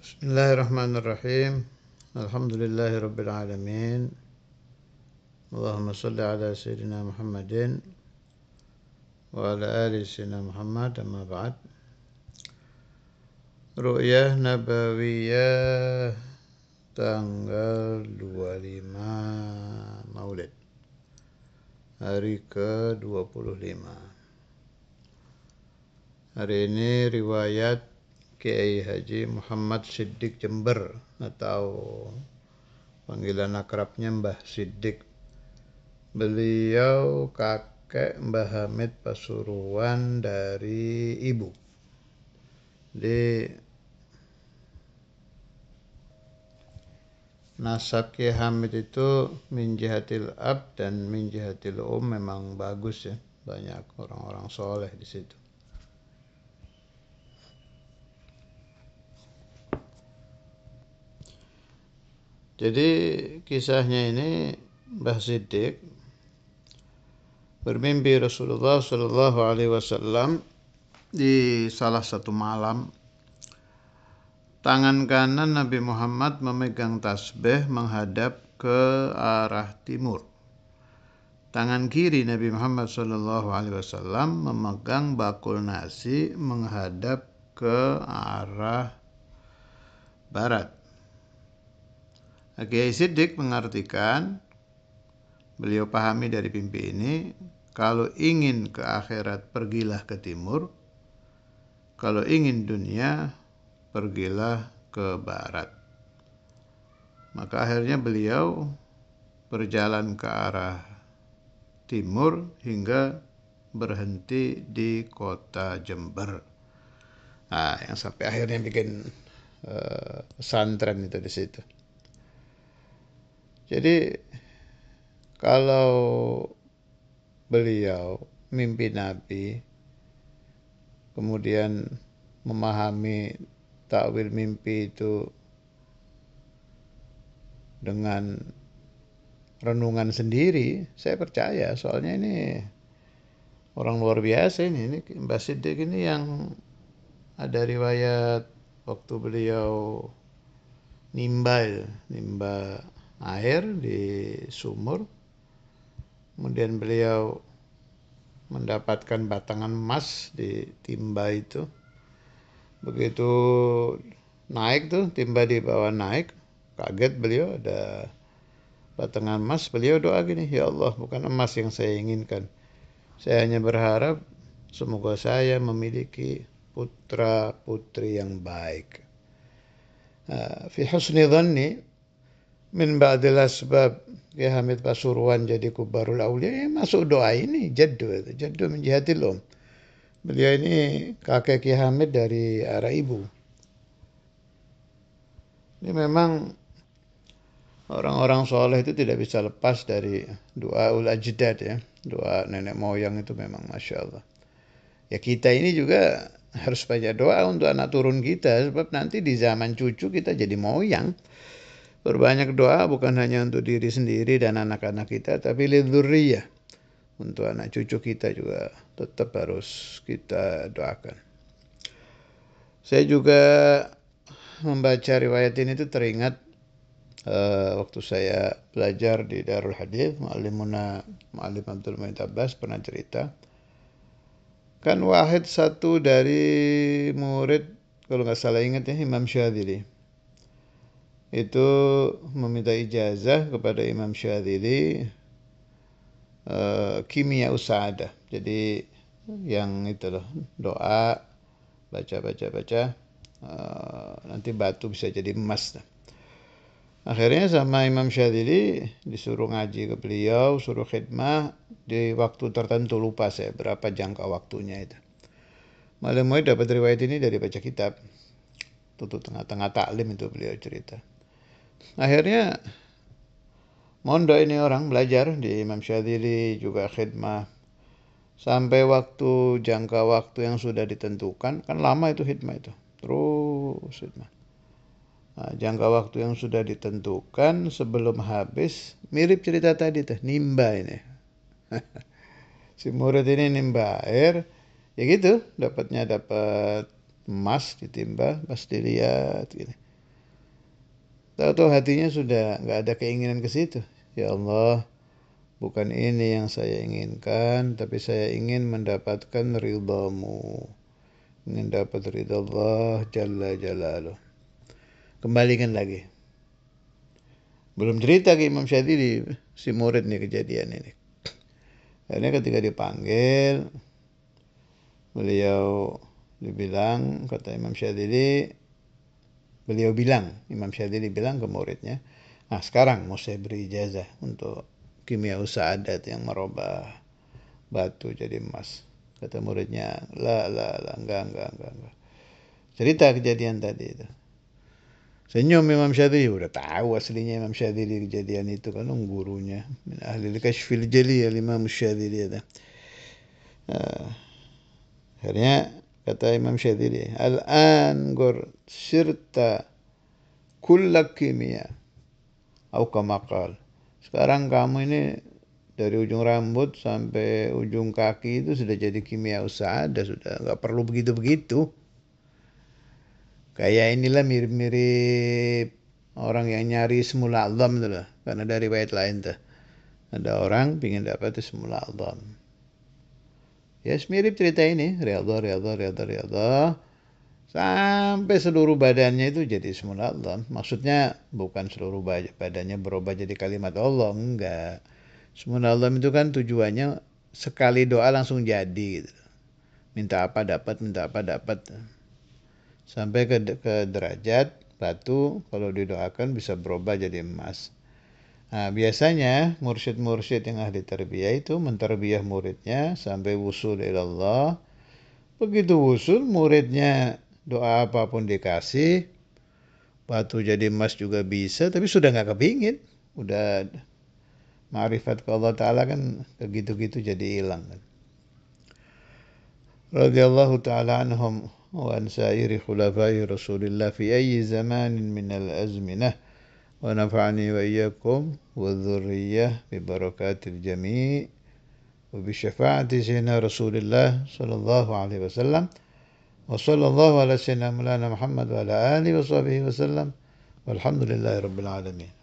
Bismillahirrahmanirrahim. Alhamdulillahirabbil alamin. Allahumma shalli ala sayyidina Muhammadin wa ala ali sayyidina Muhammad, amma ba'd. Ru'yah Nabawiyah tanggal 25 Maulid, hari ke-25. Hari ini riwayat Kiai Haji Muhammad Siddiq Jember, atau panggilan akrabnya Mbah Siddiq. Beliau kakek Mbah Hamid Pasuruan dari ibu. Di nasab Kiai Hamid itu min jihatil ab dan min jihatil memang bagus ya. Banyak orang-orang soleh di situ. Jadi kisahnya ini, Mbah Siddiq bermimpi Rasulullah Shallallahu Alaihi Wasallam di salah satu malam. Tangan kanan Nabi Muhammad memegang tasbih menghadap ke arah timur. Tangan kiri Nabi Muhammad Shallallahu Alaihi Wasallam memegang bakul nasi menghadap ke arah barat. Kiai Siddiq mengartikan, beliau pahami dari mimpi ini, kalau ingin ke akhirat pergilah ke timur, kalau ingin dunia pergilah ke barat. Maka akhirnya beliau berjalan ke arah timur hingga berhenti di kota Jember. Nah, yang sampai akhirnya bikin pesantren itu di situ. Jadi kalau beliau mimpi Nabi, kemudian memahami takwil mimpi itu dengan renungan sendiri, saya percaya. Soalnya ini orang luar biasa ini Mbah Siddiq ini, yang ada riwayat waktu beliau nimba air di sumur, kemudian beliau mendapatkan batangan emas di timba itu. Begitu naik tuh, timba di bawah naik, kaget beliau ada batangan emas. Beliau doa gini, ya Allah, bukan emas yang saya inginkan, saya hanya berharap semoga saya memiliki putra putri yang baik. Fi husni dhanni min ba'dil asbab, Kiai Hamid Pasuruan jadi kubarul aulia, masuk doa ini. Jaddu min jihatil Beliau ini kakek Kiai Hamid dari arah ibu. Ini memang orang-orang soleh itu tidak bisa lepas dari doa ul ajdad ya. Doa nenek moyang itu memang Masya Allah. Ya kita ini juga harus banyak doa untuk anak turun kita, sebab nanti di zaman cucu kita jadi moyang. Berbanyak doa bukan hanya untuk diri sendiri dan anak-anak kita, tapi lidzurriyah, untuk anak cucu kita juga tetap harus kita doakan. Saya juga membaca riwayat ini itu teringat waktu saya belajar di Darul Hadith, Ma'alim Abdul Muhyiddin Abbas pernah cerita. Kan Wahid satu dari murid, kalau nggak salah ingat ya, Imam Syadzili, itu meminta ijazah kepada Imam Syadzili kimia usahadah. Jadi yang itu loh, doa, baca, nanti batu bisa jadi emas. Akhirnya sama Imam Syadzili disuruh ngaji ke beliau, suruh khidmah di waktu tertentu, lupa saya berapa jangka waktunya itu. Malam dapat riwayat ini dari baca kitab. Tutup tengah-tengah taklim itu beliau cerita. Akhirnya mondok ini orang belajar di Imam Syadzili, juga khidmah. Sampai waktu jangka waktu yang sudah ditentukan, kan lama itu khidmah itu. Terus khidmah. Nah, jangka waktu yang sudah ditentukan sebelum habis, mirip cerita tadi tuh, nimba ini. Si murid ini nimba air, ya gitu, dapat emas ditimba, pas dilihat gini. Tahu-tahu hatinya sudah nggak ada keinginan ke situ. Ya Allah, bukan ini yang saya inginkan, tapi saya ingin mendapatkan ridhamu. Ingin dapat ridha Allah Jalla Jalaluh. Kembalikan lagi. Belum cerita ke Imam Syadzili, si murid nih kejadian ini. Akhirnya ketika dipanggil, beliau dibilang, kata Imam Syadzili, Imam Syadzili bilang ke muridnya, nah sekarang mau saya beri ijazah untuk kimia sa'adat yang merubah batu jadi emas. Kata muridnya, la, enggak. Cerita kejadian tadi itu. Senyum Imam Syadzili, udah tahu aslinya Imam Syadzili kejadian itu kan gurunya. Min ahli kashfil jali al-Imam Syadzili itu. Akhirnya kata Imam Syadzili, al-an gur sirta kulla kimia au kama qal. Sekarang kamu ini dari ujung rambut sampai ujung kaki itu sudah jadi kimia sa'adah, sudah nggak perlu begitu-begitu. Kayak inilah mirip-mirip orang yang nyari semula azam itu lah. Karena dari riwayat lain tuh. Ada orang pingin dapat semula azam. Ya mirip cerita ini. Riyadhah. Sampai seluruh badannya itu jadi semula azam. Maksudnya bukan seluruh badannya berubah jadi kalimat Allah. Enggak. Semula azam itu kan tujuannya sekali doa langsung jadi gitu. Minta apa dapat. Sampai ke derajat batu kalau didoakan bisa berubah jadi emas. Nah, biasanya mursyid-mursyid yang ahli tarbiyah itu mentarbiyah muridnya sampai wusul ilallah. Begitu wusul muridnya doa apapun dikasih, batu jadi emas juga bisa, tapi sudah nggak kepingin. Udah ma'rifat ke Allah Ta'ala kan begitu-gitu jadi hilang kan. Radhiyallahu ta'ala anhum وعن سائر خلفاء رسول الله في أي زمان من الأزمنة ونفعني وإياكم والذرية ببركات الجميع وبشفاعة سيدنا رسول الله صلى الله عليه وسلم وصلى الله على سيدنا مولانا محمد وعلى آله وصحبه وسلم والحمد لله رب العالمين.